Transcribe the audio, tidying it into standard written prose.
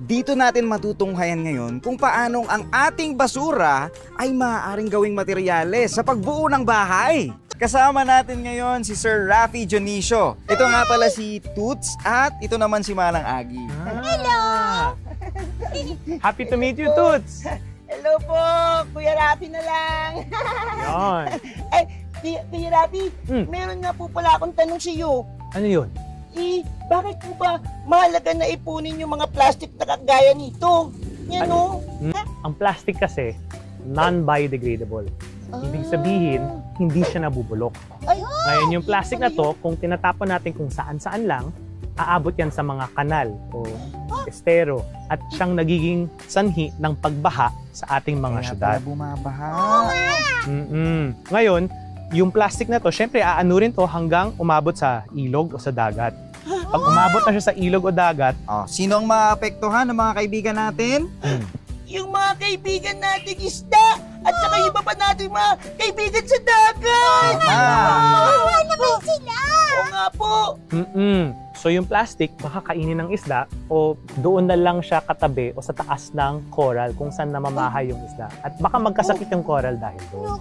Dito natin matutunghayan ngayon kung paanong ang ating basura ay maaaring gawing materyales sa pagbuo ng bahay. Kasama natin ngayon si Sir Raffy Dionisio. Ito nga pala si Toots at ito naman si Manang Agi. Hello! Happy to meet you, Toots! Hello po! Kuya Raffy na lang! Yon. Kuya Raffy, meron nga po pala akong tanong sa iyo. Ano yun? Bakit po ba mahalaga na ipunin yung mga plastic na kagaya nito? Yan o. Ang plastic kasi, non-biodegradable. Ibig sabihin, hindi siya nabubulok. Ngayon yung plastic na to, kung tinatapon natin kung saan-saan lang, aabot yan sa mga kanal o estero at siyang nagiging sanhi ng pagbaha sa ating mga syudad. Kaya bumabaha. Ngayon, yung plastic na to, syempre aanurin to hanggang umabot sa ilog o sa dagat. Pag umabot na siya sa ilog o dagat, Sino ang maapektuhan ng mga kaibigan natin? Yung mga kaibigan natin isda at saka iba pa natin mga kaibigan sa dagat! Wala naman sila! Oo nga po! So yung plastic, baka kainin ng isda o doon na lang siya katabi o sa taas ng coral kung saan namamahay yung isda. At baka magkasakit yung coral dahil doon.